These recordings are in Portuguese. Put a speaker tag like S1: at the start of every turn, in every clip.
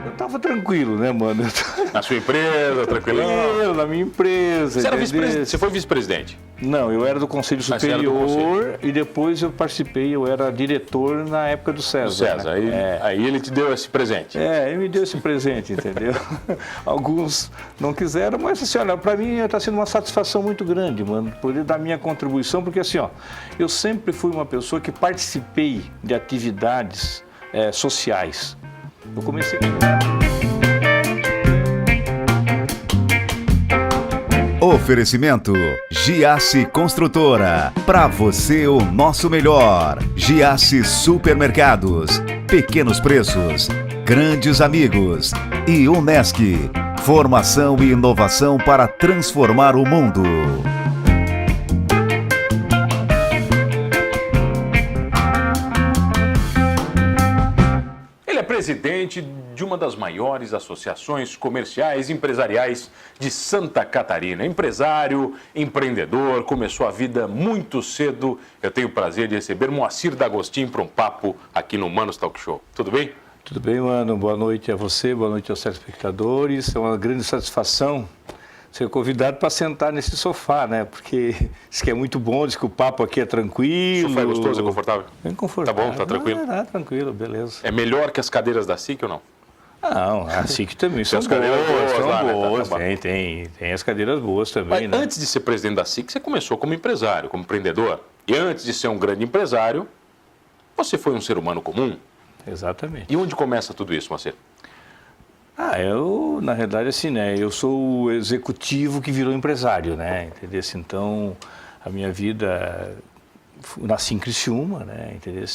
S1: Eu tava tranquilo, né, mano?
S2: Na sua empresa, tranquilão?
S1: Eu, na minha empresa.
S2: Você foi vice-presidente?
S1: Não, eu era do Conselho Superior e depois eu participei, eu era diretor na época do César.
S2: Do César,
S1: né?
S2: aí ele te deu esse presente.
S1: Ele me deu esse presente, entendeu? Alguns não quiseram, mas assim, olha, para mim está sendo uma satisfação muito grande, mano, poder dar minha contribuição, porque assim, ó, eu sempre fui uma pessoa que participei de atividades sociais. Eu comecei...
S3: Oferecimento Giasse Construtora. Para você o nosso melhor. Giasse Supermercados. Pequenos preços. Grandes amigos. E Unesc. Formação e inovação para transformar o mundo.
S2: Presidente de uma das maiores associações comerciais e empresariais de Santa Catarina. Empresário, empreendedor, começou a vida muito cedo. Eu tenho o prazer de receber Moacir D'Agostin para um papo aqui no Manos Talk Show. Tudo bem?
S1: Tudo bem, mano. Boa noite a você, boa noite aos telespectadores. É uma grande satisfação ser convidado para sentar nesse sofá, né? Porque diz que é muito bom, diz que o papo aqui é tranquilo.
S2: O sofá é gostoso, é confortável?
S1: Bem confortável.
S2: Tá bom, tá tranquilo?
S1: Tá tranquilo, beleza.
S2: É melhor que as cadeiras da SIC ou não?
S1: Não, a SIC também são
S2: as cadeiras
S1: boas,
S2: lá, né?
S1: Tem as cadeiras boas também,
S2: Mas
S1: né?
S2: antes de ser presidente da SIC, você começou como empresário, como empreendedor. E antes de ser um grande empresário, você foi um ser humano comum.
S1: Exatamente.
S2: E onde começa tudo isso, Marcelo?
S1: Eu, na realidade, assim, né, eu sou o executivo que virou empresário, né, entendeu? Então, a minha vida, nasci em Criciúma, né, entendeu?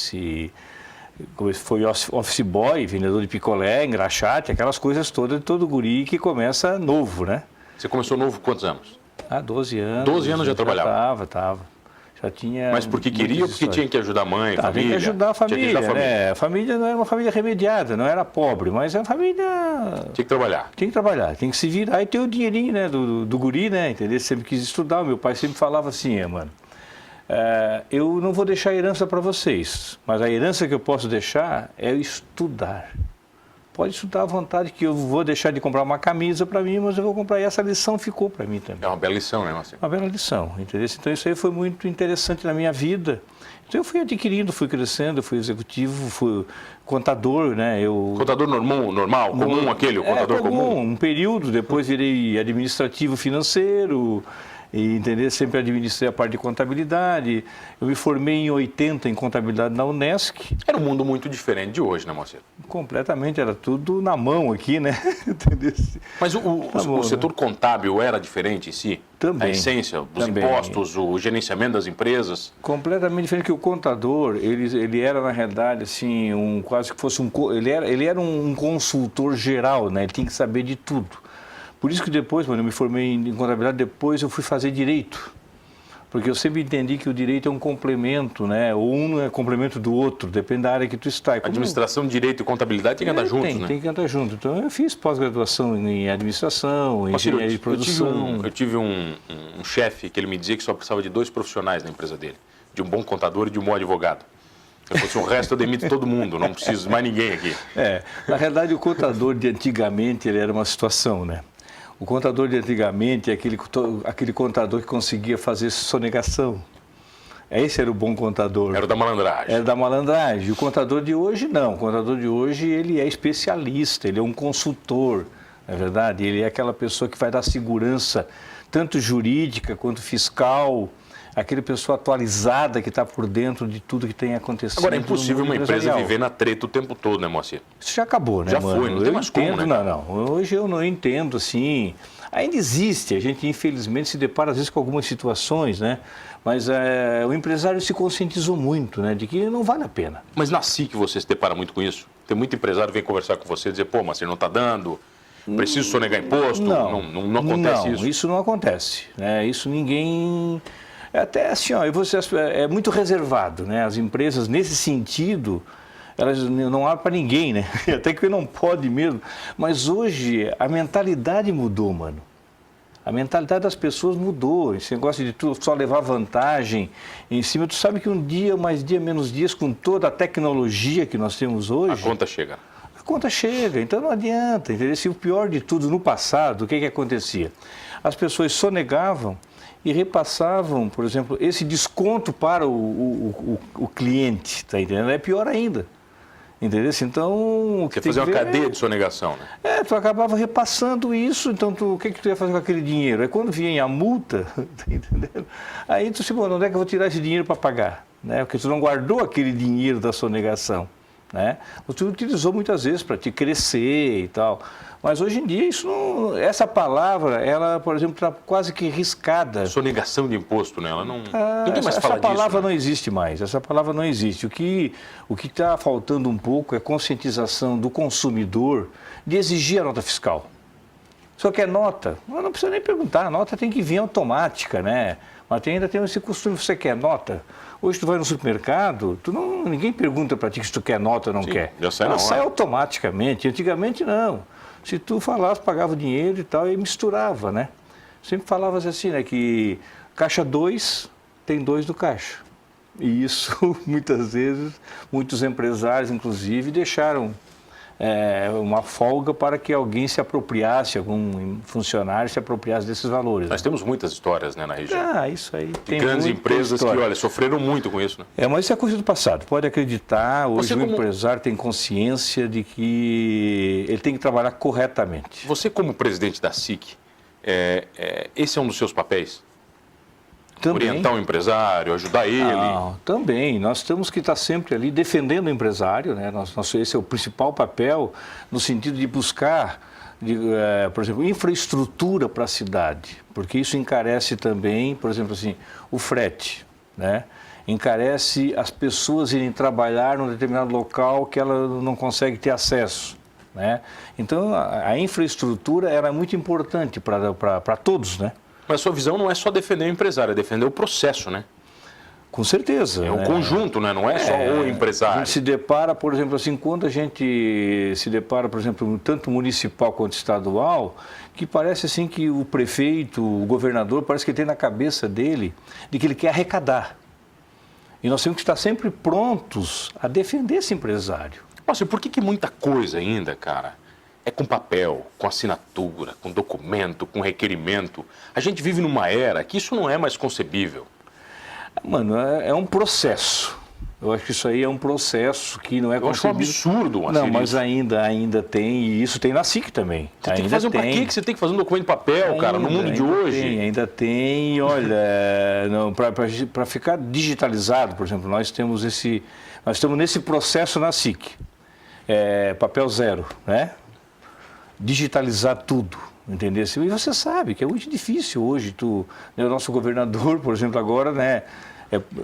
S1: Foi office boy, vendedor de picolé, engraxate, aquelas coisas todas de todo guri que começa novo, né?
S2: Você começou novo quantos anos?
S1: 12 anos.
S2: 12 anos já trabalhava?
S1: Tava. Já tinha.
S2: Mas porque queria ou porque tinha que ajudar a mãe, a família?
S1: Tinha que ajudar a família, né? A família não era uma família remediada, não era pobre, mas a família...
S2: Tinha que trabalhar.
S1: Tem que trabalhar, tem que se virar e ter o dinheirinho, né, do guri, né, entendeu? Sempre quis estudar, o meu pai sempre falava assim, mano, eu não vou deixar herança para vocês, mas a herança que eu posso deixar é estudar. Pode estudar à vontade, que eu vou deixar de comprar uma camisa para mim, mas eu vou comprar. E essa lição ficou para mim também.
S2: É uma bela lição, né, Marcelo?
S1: Uma bela lição, entendeu? Então isso aí foi muito interessante na minha vida. Então eu fui adquirindo, fui crescendo, fui executivo, fui contador, né?
S2: Contador normal, comum aquele, o contador comum?
S1: Um período, depois virei administrativo financeiro, e, entendeu? Sempre administrei a parte de contabilidade. Eu me formei em 80 em contabilidade na Unesc.
S2: Era um mundo muito diferente de hoje, né, Marcelo?
S1: Completamente, era tudo na mão aqui, né? Entendeu?
S2: Mas o setor contábil era diferente em si?
S1: Também.
S2: A essência, os impostos, o gerenciamento das empresas?
S1: Completamente diferente, que o contador, ele era, na realidade, assim, quase que fosse ele era um consultor geral, né? Ele tinha que saber de tudo. Por isso que depois, quando eu me formei em contabilidade, depois eu fui fazer direito. Porque eu sempre entendi que o direito é um complemento, né? Ou um é complemento do outro, depende da área que tu está.
S2: Administração, direito e contabilidade tem que andar juntos, né?
S1: Tem que andar junto. Então eu fiz pós-graduação em administração, em engenharia de produção.
S2: Eu tive um chefe que ele me dizia que só precisava de 2 profissionais na empresa dele. De um bom contador e de um bom advogado. Se fosse o resto, eu demito todo mundo, não preciso mais ninguém aqui.
S1: Na realidade, o contador de antigamente, ele era uma situação, né? O contador de antigamente é aquele contador que conseguia fazer sonegação. Esse era o bom contador.
S2: Era da malandragem.
S1: Era da malandragem. O contador de hoje, não. O contador de hoje, ele é especialista, ele é um consultor, não é verdade? Ele é aquela pessoa que vai dar segurança, tanto jurídica quanto fiscal, aquele pessoa atualizada que está por dentro de tudo que tem acontecido.
S2: Agora, é impossível uma empresa viver na treta o tempo todo, né, Moacir?
S1: Isso já acabou, né,
S2: já
S1: mano?
S2: Foi, não tem mais
S1: como,
S2: né?
S1: Não. Hoje eu não entendo, assim... Ainda existe, a gente infelizmente se depara às vezes com algumas situações, né? Mas o empresário se conscientizou muito, né? De que não vale a pena.
S2: Mas na SIC você se depara muito com isso? Tem muito empresário que vem conversar com você e dizer, pô, Moacir, não está dando... Preciso sonegar imposto? Não acontece isso?
S1: Não, isso não acontece, né? Isso ninguém... Até assim, ó, é muito reservado, né? As empresas, nesse sentido, elas não abrem para ninguém, né? Até que não pode mesmo. Mas hoje a mentalidade mudou, mano. A mentalidade das pessoas mudou. Esse negócio de tu só levar vantagem em cima. Tu sabe que um dia, mais dia, menos dias, com toda a tecnologia que nós temos hoje...
S2: A conta chega.
S1: a conta chega, então não adianta, entendeu? Se o pior de tudo, no passado, o que acontecia? As pessoas sonegavam e repassavam, por exemplo, esse desconto para o cliente, tá entendendo? É pior ainda. Entendeu? Então,
S2: Quer fazer uma cadeia de sonegação, né?
S1: Tu acabava repassando isso, então o que tu ia fazer com aquele dinheiro? Aí quando vinha a multa, tá entendendo? Aí tu disse, onde é que eu vou tirar esse dinheiro para pagar? Né? Porque tu não guardou aquele dinheiro da sonegação, né? Tu utilizou muitas vezes para te crescer e tal. Mas hoje em dia, isso não, essa palavra, ela, por exemplo, está quase que riscada.
S2: Sonegação de imposto, né? Ela não, ninguém mais fala
S1: essa palavra
S2: disso, né?
S1: não existe mais, essa palavra não existe. O que está faltando um pouco é conscientização do consumidor de exigir a nota fiscal. Só que é nota, não precisa nem perguntar, a nota tem que vir automática, né? Mas ainda tem esse costume, você quer nota? Hoje tu vai no supermercado, ninguém pergunta para ti se tu quer nota ou não quer.
S2: Já sai na hora.
S1: Sai automaticamente, antigamente não. Se tu falasse, pagava o dinheiro e tal, e misturava, né? Sempre falavas assim, né, que caixa 2 tem 2 do caixa. E isso, muitas vezes, muitos empresários, inclusive, deixaram uma folga para que alguém se apropriasse, algum funcionário se apropriasse desses valores.
S2: Nós temos muitas histórias, né, na região.
S1: Isso aí.
S2: De grandes empresas que, olha, sofreram muito com isso, né?
S1: Mas isso é coisa do passado. Pode acreditar, hoje o empresário tem consciência de que ele tem que trabalhar corretamente.
S2: Você, como presidente da SIC, esse é um dos seus papéis?
S1: Também.
S2: Orientar o empresário, ajudar ele?
S1: Também. Nós temos que estar sempre ali defendendo o empresário, né? Esse é o principal papel, no sentido de buscar, por exemplo, infraestrutura para a cidade, porque isso encarece também, por exemplo, assim, o frete, né? Encarece as pessoas irem trabalhar num determinado local que ela não consegue ter acesso, né? Então, a infraestrutura era muito importante para todos, né?
S2: Mas a sua visão não é só defender o empresário, é defender o processo, né?
S1: Com certeza.
S2: É um conjunto, né? Não é só o empresário.
S1: A gente se depara, por exemplo, assim, quando a gente se depara, por exemplo, tanto municipal quanto estadual, que parece assim que o prefeito, o governador, parece que tem na cabeça dele de que ele quer arrecadar. E nós temos que estar sempre prontos a defender esse empresário.
S2: Nossa, e por que muita coisa ainda, cara, é com papel, com assinatura, com documento, com requerimento? A gente vive numa era que isso não é mais concebível.
S1: Mano, é um processo. Eu acho que isso aí é um processo que não é concebível.
S2: Eu acho um absurdo,
S1: Não, mas ainda tem, e isso tem na SIC também.
S2: Você tem que fazer para que você tem que fazer um documento de papel, cara, no mundo de hoje?
S1: Ainda tem, olha, para ficar digitalizado, por exemplo, nós estamos nesse processo na SIC, papel zero, né? Digitalizar tudo, entendeu? E você sabe que é muito difícil hoje, o nosso governador, por exemplo, agora, né,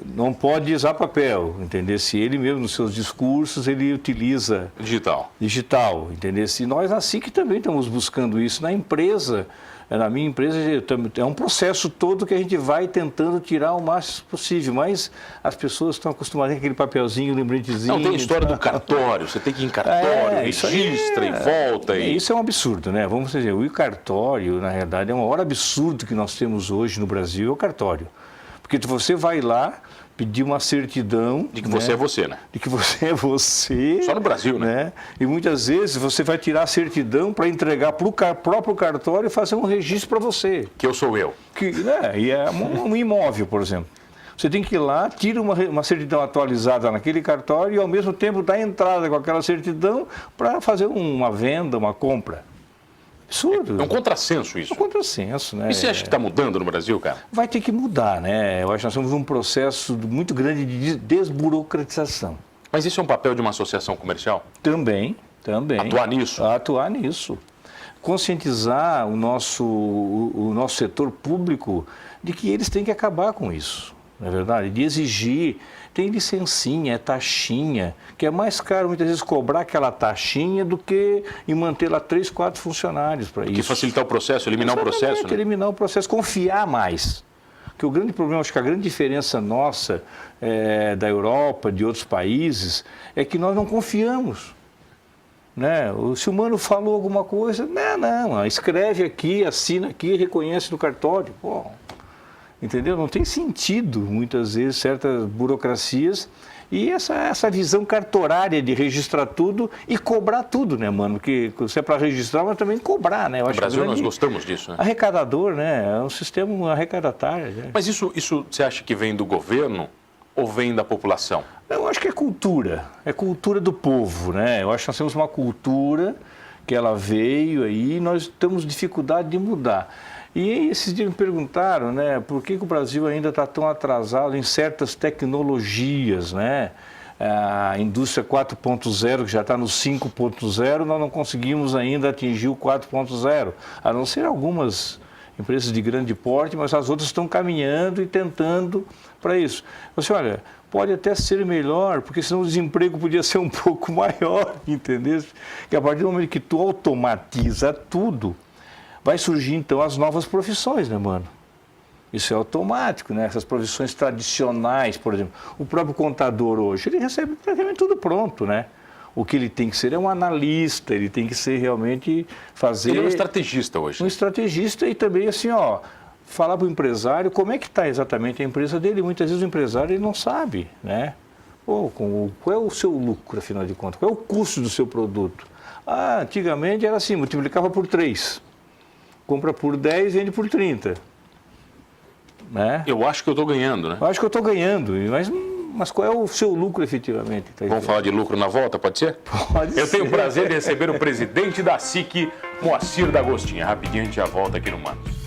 S1: não pode usar papel, entendeu? Se ele mesmo, nos seus discursos, ele utiliza digital, entendeu? E nós na SIC também estamos buscando isso. Na empresa, na minha empresa, é um processo todo que a gente vai tentando tirar o máximo possível, mas as pessoas estão acostumadas com aquele papelzinho, lembretezinho.
S2: Não, tem a história do cartório, você tem que ir em cartório, registra e volta.
S1: Isso é um absurdo, né? Vamos dizer, o cartório, na realidade, é um maior absurdo que nós temos hoje no Brasil, é o cartório. Porque você vai lá pedir uma certidão...
S2: De que você é você, né?
S1: De que você é você.
S2: Só no Brasil, né?
S1: E muitas vezes você vai tirar a certidão para entregar para o próprio cartório e fazer um registro para você.
S2: Que eu sou eu.
S1: E é um imóvel, por exemplo. Você tem que ir lá, tira uma certidão atualizada naquele cartório e ao mesmo tempo dá entrada com aquela certidão para fazer uma venda, uma compra. Absurdo.
S2: É um contrassenso isso.
S1: É um contrassenso, né?
S2: E você acha que está mudando no Brasil, cara?
S1: Vai ter que mudar, né? Eu acho que nós estamos num processo muito grande de desburocratização.
S2: Mas isso é um papel de uma associação comercial?
S1: Também.
S2: Atuar nisso?
S1: Atuar nisso. Conscientizar o nosso setor público de que eles têm que acabar com isso, não é verdade? De exigir, tem licencinha, taxinha, que é mais caro muitas vezes cobrar aquela taxinha do que em manter lá 3, 4 funcionários para isso.
S2: Que facilitar o processo, eliminar o processo, né?
S1: Eliminar o processo, confiar mais. Porque o grande problema, acho que a grande diferença nossa da Europa, de outros países, é que nós não confiamos. Né? Se o mano falou alguma coisa, não, escreve aqui, assina aqui, reconhece no cartório. Pô, entendeu? Não tem sentido, muitas vezes, certas burocracias E essa visão cartorária de registrar tudo e cobrar tudo, né, mano? Porque se é para registrar, mas também cobrar, né? Eu
S2: No
S1: acho
S2: Brasil
S1: que
S2: nós gostamos disso, né?
S1: arrecadador, né? É um sistema arrecadatário. Né?
S2: Mas isso você acha que vem do governo ou vem da população?
S1: Eu acho que é cultura do povo, né? Eu acho que nós temos uma cultura que ela veio aí e nós temos dificuldade de mudar. E esses dias me perguntaram, né, por que o Brasil ainda está tão atrasado em certas tecnologias, né? A indústria 4.0, que já está no 5.0, nós não conseguimos ainda atingir o 4.0, a não ser algumas empresas de grande porte, mas as outras estão caminhando e tentando para isso. Você olha, pode até ser melhor, porque senão o desemprego podia ser um pouco maior, entendeu? Que a partir do momento que tu automatiza tudo, vai surgir então as novas profissões, né, mano? Isso é automático, né? Essas profissões tradicionais, por exemplo. O próprio contador hoje, ele recebe praticamente tudo pronto, né? O que ele tem que ser é um analista, ele tem que ser realmente fazer...
S2: Ele é um estrategista hoje.
S1: Um estrategista e também assim, ó, falar para o empresário como é que está exatamente a empresa dele. Muitas vezes o empresário ele não sabe, né? Qual é o seu lucro, afinal de contas? Qual é o custo do seu produto? Ah, antigamente era assim, multiplicava por 3. Compra por 10, vende por 30. Né?
S2: Eu acho que eu estou ganhando, né?
S1: Eu acho que eu estou ganhando, mas qual é o seu lucro efetivamente?
S2: Vamos falar de lucro na volta, pode ser?
S1: Pode ser.
S2: Eu tenho o prazer de receber o presidente da SIC, Moacir D'Agostinho. Rapidinho a gente já volta aqui no Manos.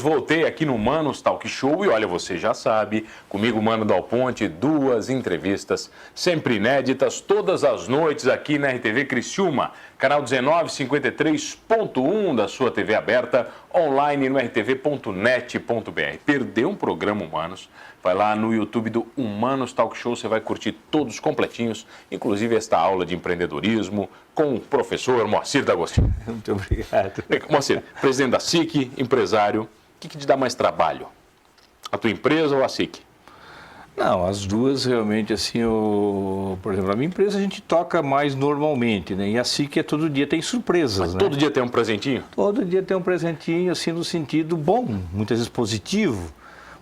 S2: Voltei aqui no Manos Talk Show e olha, você já sabe, comigo, Mano Dal Ponte, 2 entrevistas sempre inéditas, todas as noites aqui na RTV Criciúma, canal 1953.1 da sua TV aberta, online no rtv.net.br. Perdeu um programa Humanos? Vai lá no YouTube do Humanos Talk Show, você vai curtir todos completinhos, inclusive esta aula de empreendedorismo com o professor Moacir D'Agostinho.
S1: Muito obrigado.
S2: Moacir, presidente da SIC, empresário, o que te dá mais trabalho? A tua empresa ou a SIC?
S1: Não, as duas realmente, assim, por exemplo, a minha empresa a gente toca mais normalmente, né? E a SIC é todo dia tem surpresas, né?
S2: Todo dia tem um presentinho?
S1: Todo dia tem um presentinho, assim, no sentido bom, muitas vezes positivo,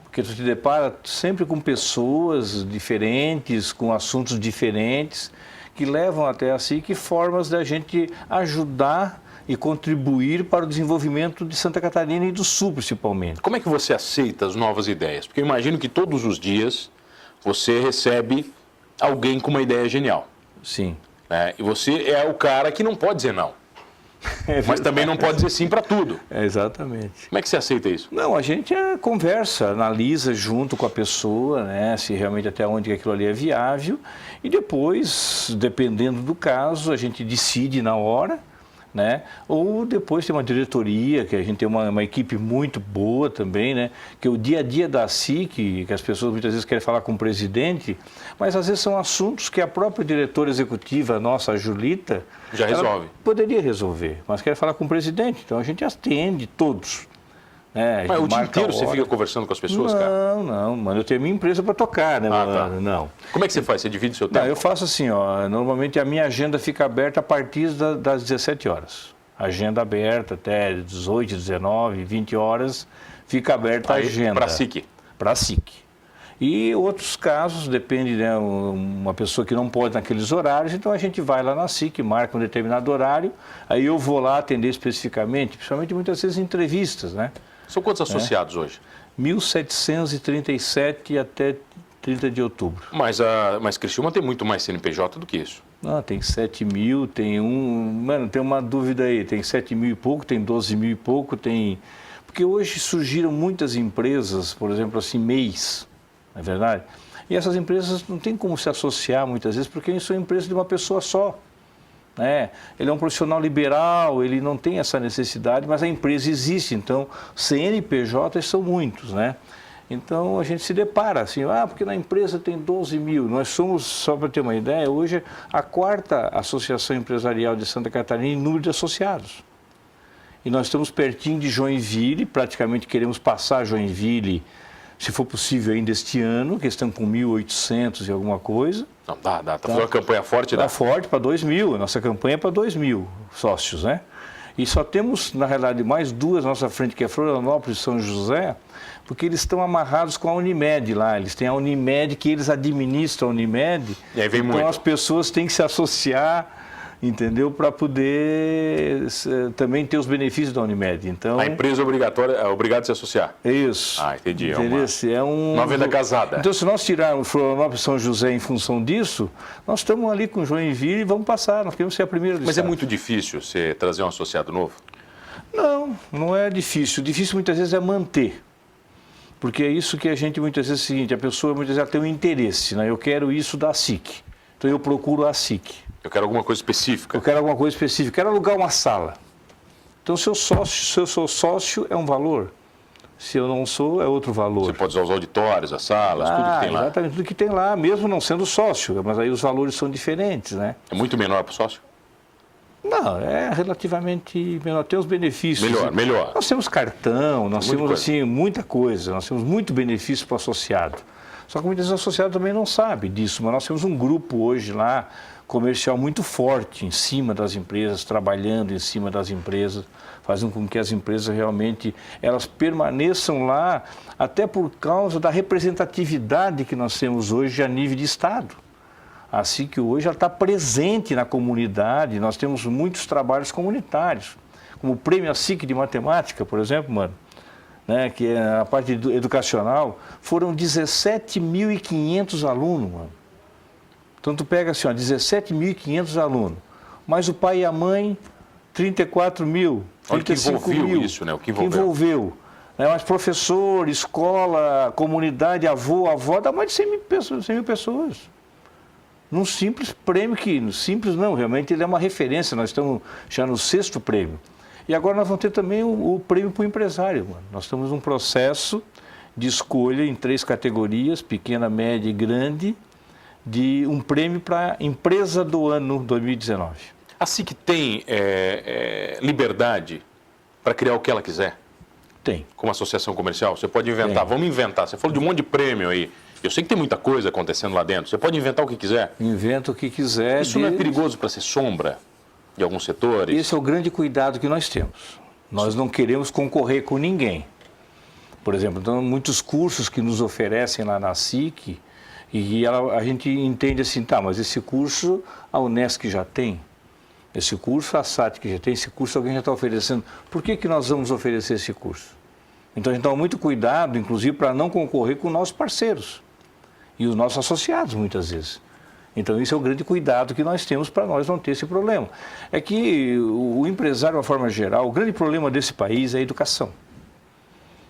S1: porque tu te depara sempre com pessoas diferentes, com assuntos diferentes, que levam até a SIC formas da gente ajudar e contribuir para o desenvolvimento de Santa Catarina e do Sul, principalmente.
S2: Como é que você aceita as novas ideias? Porque eu imagino que todos os dias você recebe alguém com uma ideia genial.
S1: Sim.
S2: Né? E você é o cara que não pode dizer não. Mas também não pode dizer sim para tudo.
S1: Exatamente.
S2: Como é que você aceita isso?
S1: Não, a gente conversa, analisa junto com a pessoa, né, se realmente até onde aquilo ali é viável, e depois, dependendo do caso, a gente decide na hora, né, ou depois tem uma diretoria, que a gente tem uma equipe muito boa também, né, que o dia a dia da SIC, que as pessoas muitas vezes querem falar com o presidente, mas às vezes são assuntos que a própria diretora executiva, nossa, a Julita,
S2: já resolve.
S1: Poderia resolver, mas quer falar com o presidente, então a gente atende todos.
S2: Mas o dia inteiro você fica conversando com as pessoas, cara?
S1: Não, mano, eu tenho minha empresa para tocar, né, mano?
S2: Tá.
S1: Não.
S2: Como é que você faz? Você divide o seu tempo?
S1: Não, eu faço assim, ó, normalmente a minha agenda fica aberta a partir das 17 horas. Agenda aberta até 18, 19, 20 horas, fica aberta a agenda.
S2: Para a SIC?
S1: Para a SIC. E outros casos, depende, né, uma pessoa que não pode naqueles horários, então a gente vai lá na SIC, marca um determinado horário, aí eu vou lá atender especificamente, principalmente muitas vezes entrevistas, né?
S2: São quantos associados hoje?
S1: 1.737 até 30 de outubro.
S2: Mas Criciúma tem muito mais CNPJ do que isso.
S1: Não, tem 7 mil, tem Mano, tem uma dúvida aí, tem 7 mil e pouco, tem 12 mil e pouco, tem... Porque hoje surgiram muitas empresas, por exemplo, assim, MEIs, não é verdade? E essas empresas não tem como se associar muitas vezes, porque são empresas de uma pessoa só. Né? Ele é um profissional liberal, ele não tem essa necessidade, mas a empresa existe, então CNPJs são muitos, né? Então a gente se depara assim, porque na empresa tem 12 mil, nós somos, só para ter uma ideia, hoje a 4ª associação empresarial de Santa Catarina em número de associados. E nós estamos pertinho de Joinville, praticamente queremos passar Joinville, se for possível ainda este ano, que estão com 1.800 e alguma coisa.
S2: Não, dá. Tá fazendo uma campanha forte, dá.
S1: Dá forte para 2 mil, a nossa campanha é para 2 mil sócios, né? E só temos, na realidade, mais duas na nossa frente, que é Florianópolis e São José, porque eles estão amarrados com a Unimed lá. Eles têm a Unimed, que eles administram a Unimed.
S2: E aí vem
S1: então
S2: muito.
S1: As pessoas têm que se associar, entendeu? Para poder também ter os benefícios da Unimed. Então,
S2: A empresa é obrigada a se associar.
S1: é isso.
S2: Ah, entendi.
S1: É
S2: uma venda casada.
S1: Então, se nós tirarmos Florianópolis e São José em função disso, nós estamos ali com Joinville e vamos passar. Nós queremos ser a primeira do
S2: Mas é
S1: estado.
S2: muito difícil você trazer um associado novo?
S1: Não, não é difícil. Difícil muitas vezes é manter. Porque é isso que a gente muitas vezes é o seguinte, a pessoa muitas vezes tem um interesse, né? Eu quero isso da SIC. Então eu procuro a SIC.
S2: Eu quero alguma coisa específica.
S1: Eu quero alguma coisa específica, quero alugar uma sala. Então se eu sou sócio é um valor. Se eu não sou, é outro valor.
S2: Você pode usar os auditórios, as salas, tudo que tem lá.
S1: Exatamente, tudo que tem lá, mesmo não sendo sócio, mas aí os valores são diferentes, né?
S2: É muito menor para o sócio?
S1: Não, é relativamente menor. Tem os benefícios.
S2: Melhor.
S1: Nós temos cartão, nós temos
S2: coisa.
S1: assim muita coisa, nós temos muito benefício para o associado. Só que muitas vezes o associado também não sabe disso, mas nós temos um grupo hoje lá, comercial muito forte em cima das empresas, trabalhando em cima das empresas, fazendo com que as empresas realmente elas permaneçam lá, até por causa da representatividade que nós temos hoje a nível de Estado. Assim que hoje ela está presente na comunidade, nós temos muitos trabalhos comunitários, como o Prêmio ASIC de Matemática, por exemplo, mano, né, que é a parte educacional, foram 17.500 alunos, mano. Então tu pega assim, ó, 17.500 alunos, mas o pai e a mãe, 34 mil, 35 mil.
S2: Isso, né? O que
S1: envolveu. Né, mas professor, escola, comunidade, avó, dá mais de 100 mil pessoas. Num simples prêmio que, simples não, realmente ele é uma referência, nós estamos já no 6º prêmio. E agora nós vamos ter também o prêmio para o empresário, mano. Nós estamos num processo de escolha em 3 categorias, pequena, média e grande, de um prêmio para empresa do ano 2019.
S2: A SIC tem liberdade para criar o que ela quiser?
S1: Tem.
S2: Como associação comercial? Você pode inventar,
S1: Tem.
S2: vamos inventar. Você falou de um monte de prêmio aí. Eu sei que tem muita coisa acontecendo lá dentro. Você pode inventar o que quiser.
S1: Inventa o que quiser.
S2: Isso não é perigoso para ser sombra de alguns setores?
S1: Esse é o grande cuidado que nós temos. Nós não queremos concorrer com ninguém. Por exemplo, então, muitos cursos que nos oferecem lá na SIC, e a gente entende assim, tá, mas esse curso a Unesc já tem, esse curso a SATIC já tem, esse curso alguém já está oferecendo. Por que nós vamos oferecer esse curso? Então a gente toma muito cuidado, inclusive, para não concorrer com nossos parceiros e os nossos associados, muitas vezes. Então, isso é o grande cuidado que nós temos para nós não ter esse problema. É que o empresário, de uma forma geral, o grande problema desse país é a educação.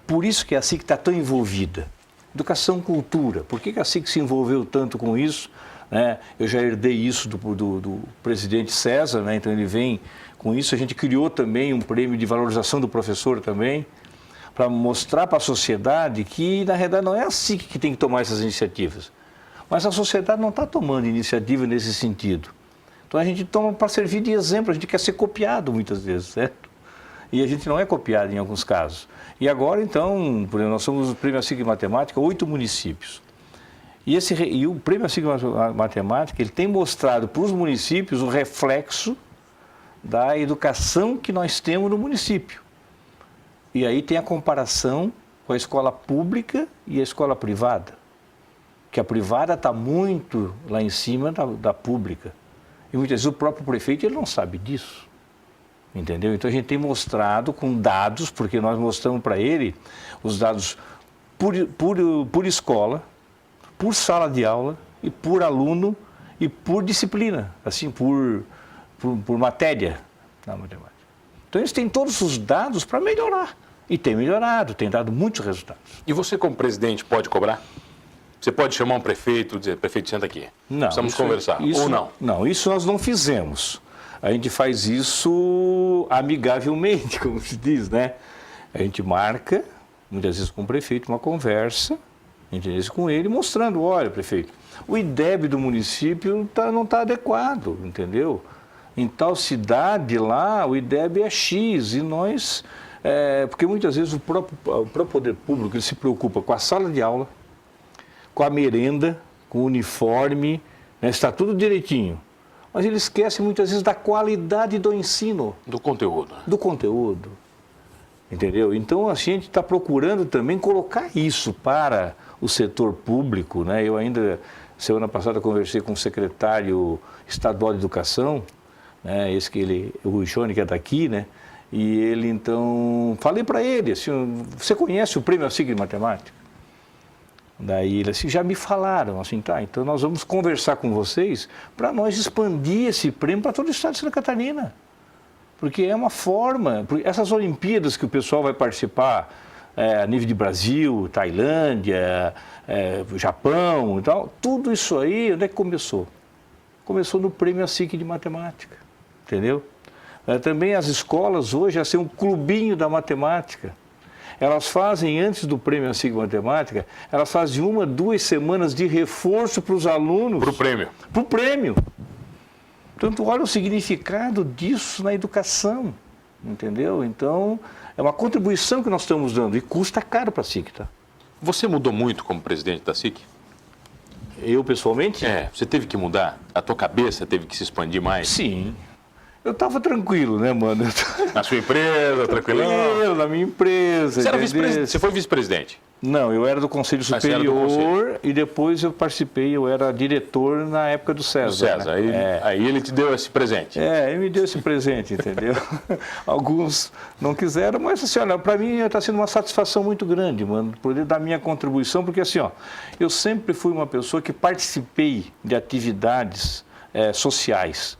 S1: Por isso que a SIC está tão envolvida. Educação, cultura. Por que a SIC se envolveu tanto com isso? Né? Eu já herdei isso do presidente César, né? Então ele vem com isso. A gente criou também um prêmio de valorização do professor também, para mostrar para a sociedade que, na realidade, não é a SIC que tem que tomar essas iniciativas. Mas a sociedade não está tomando iniciativa nesse sentido. Então a gente toma para servir de exemplo, a gente quer ser copiado muitas vezes, certo? E a gente não é copiado em alguns casos. E agora, então, por exemplo, nós somos o Prêmio ASIC de Matemática, 8 municípios. E o Prêmio ASIC de Matemática, ele tem mostrado para os municípios o reflexo da educação que nós temos no município. E aí tem a comparação com a escola pública e a escola privada. Que a privada está muito lá em cima da pública. E muitas vezes o próprio prefeito ele não sabe disso. Entendeu? Então a gente tem mostrado com dados, porque nós mostramos para ele os dados por escola, por sala de aula, e por aluno, e por disciplina, assim, por matéria na matemática. Então eles têm todos os dados para melhorar. E tem melhorado, tem dado muitos resultados.
S2: E você, como presidente, pode cobrar? Você pode chamar um prefeito e dizer, prefeito, senta aqui.
S1: Não.
S2: Precisamos conversar. Ou não?
S1: Não, isso nós não fizemos. A gente faz isso amigavelmente, como se diz, né? A gente marca, muitas vezes com o prefeito, uma conversa, entendeu? Com ele, mostrando, olha, prefeito, o IDEB do município não está adequado, entendeu? Em tal cidade lá, o IDEB é X e nós... porque muitas vezes o próprio poder público ele se preocupa com a sala de aula, com a merenda, com o uniforme, né? Está tudo direitinho. mas ele esquece muitas vezes da qualidade do ensino.
S2: Do conteúdo.
S1: Do conteúdo. Entendeu? Então a gente está procurando também colocar isso para o setor público, né? Eu ainda, semana passada, conversei com o secretário estadual de educação, né? O Johnny, que é daqui, né? E ele então, falei para ele, assim, você conhece o Prêmio ASIC de Matemática? Daí ele assim, já me falaram, assim, tá, então nós vamos conversar com vocês para nós expandir esse prêmio para todo o estado de Santa Catarina. Porque é uma forma, essas Olimpíadas que o pessoal vai participar a nível de Brasil, Tailândia, Japão e tal, tudo isso aí, onde é que começou? Começou no Prêmio ASIC de Matemática, entendeu? Também as escolas hoje já são um clubinho da matemática. Elas fazem, antes do Prêmio ASIC de Matemática, elas fazem 1, 2 semanas de reforço para os alunos.
S2: Para o prêmio.
S1: Para o prêmio. Portanto, olha o significado disso na educação, entendeu? Então, é uma contribuição que nós estamos dando e custa caro para a SIC, tá?
S2: Você mudou muito como presidente da SIC?
S1: Eu, pessoalmente?
S2: Você teve que mudar? A tua cabeça teve que se expandir mais?
S1: Sim. Eu estava tranquilo, né, mano?
S2: Na sua empresa, tranquilão?
S1: Na minha empresa.
S2: Você era vice-presidente? Você foi vice-presidente?
S1: Não, eu era do Conselho Superior e depois eu participei, eu era diretor na época do César.
S2: Do César, né? Aí ele te deu esse presente.
S1: Ele me deu esse presente, entendeu? Alguns não quiseram, mas assim, olha, para mim está sendo uma satisfação muito grande, mano, poder dar minha contribuição, porque assim, ó, eu sempre fui uma pessoa que participei de atividades sociais.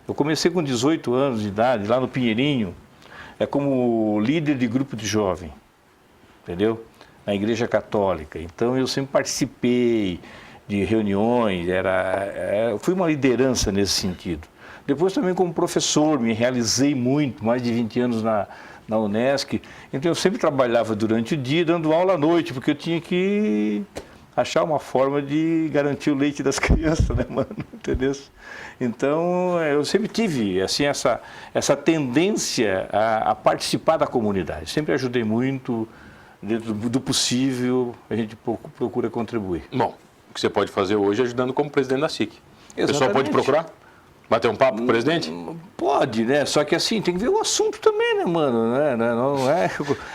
S1: Eu comecei com 18 anos de idade, lá no Pinheirinho, como líder de grupo de jovem, entendeu? Na Igreja Católica. Então eu sempre participei de reuniões, fui uma liderança nesse sentido. Depois também como professor, me realizei muito, mais de 20 anos na Unesc. Então eu sempre trabalhava durante o dia, dando aula à noite, porque eu tinha que achar uma forma de garantir o leite das crianças, né, mano? Entendeu? Então, eu sempre tive, assim, essa tendência a participar da comunidade. Sempre ajudei muito, dentro do possível, a gente procura contribuir.
S2: Bom, o que você pode fazer hoje é ajudando como presidente da SIC.
S1: Exatamente.
S2: O pessoal pode procurar? Bater um papo com o presidente?
S1: Pode, né? Só que assim, tem que ver o assunto também, né, mano?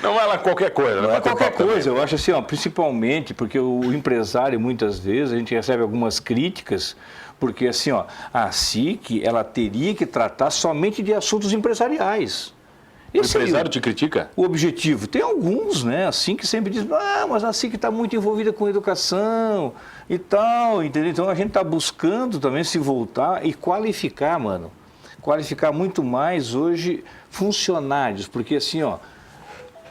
S2: Não é lá qualquer coisa.
S1: Não é qualquer coisa. Eu acho assim, ó, principalmente porque o empresário, muitas vezes, a gente recebe algumas críticas, porque assim, ó, a SIC, ela teria que tratar somente de assuntos empresariais.
S2: O empresário te critica?
S1: O objetivo. Tem alguns, né, assim, que sempre dizem, mas a SIC está muito envolvida com educação e tal, entendeu? Então a gente está buscando também se voltar e qualificar, mano. Qualificar muito mais hoje funcionários, porque assim, ó,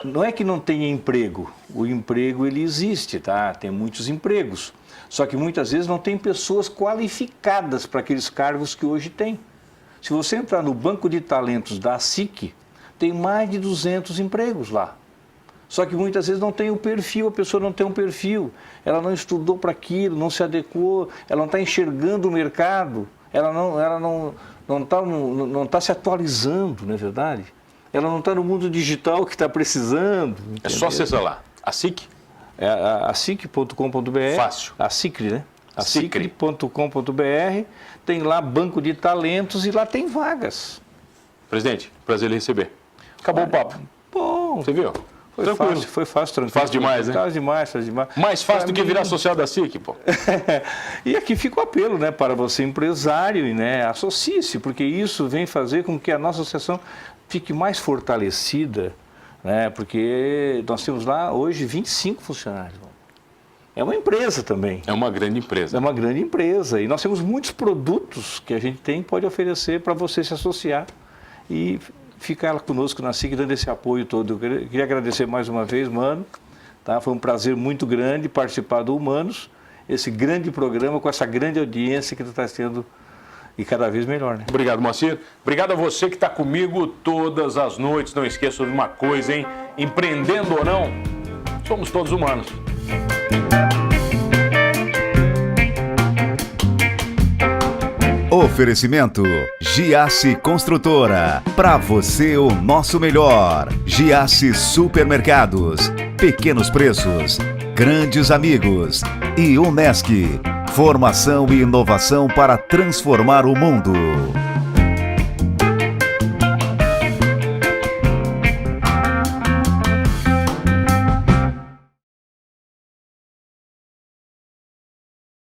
S1: não é que não tenha emprego, o emprego ele existe, tá? Tem muitos empregos, só que muitas vezes não tem pessoas qualificadas para aqueles cargos que hoje tem. Se você entrar no banco de talentos da SIC, tem mais de 200 empregos lá. Só que muitas vezes não tem o perfil, a pessoa não tem um perfil, ela não estudou para aquilo, não se adequou, ela não está enxergando o mercado, ela não está se atualizando, não é verdade? Ela não está no mundo digital que está precisando. Entendeu?
S2: É só acessar lá. A SIC?
S1: A SIC.com.br.
S2: Fácil.
S1: A SICRE, né? A SICRE.com.br, tem lá banco de talentos e lá tem vagas.
S2: Presidente, prazer em receber. Acabou o papo.
S1: Bom.
S2: Você viu?
S1: Foi fácil, tranquilo.
S2: Fácil demais, né?
S1: Fácil demais.
S2: Mais fácil do que virar social da SIC, pô.
S1: E aqui fica o apelo, né, para você empresário, né, associe-se, porque isso vem fazer com que a nossa associação fique mais fortalecida, né, porque nós temos lá hoje 25 funcionários. É uma empresa também.
S2: É uma grande empresa.
S1: É uma grande empresa. E nós temos muitos produtos que a gente pode oferecer para você se associar e ficar conosco na SIC, dando esse apoio todo. Eu queria agradecer mais uma vez, mano. Tá? Foi um prazer muito grande participar do Humanos, esse grande programa com essa grande audiência que tu está tendo e cada vez melhor, né?
S2: Obrigado, Moacir. Obrigado a você que está comigo todas as noites. Não esqueça de uma coisa, hein? Empreendendo ou não, somos todos humanos.
S3: Oferecimento Giasse Construtora. Para você o nosso melhor. Giasse Supermercados. Pequenos preços. Grandes amigos. E Unesc. Informação e inovação para transformar o mundo.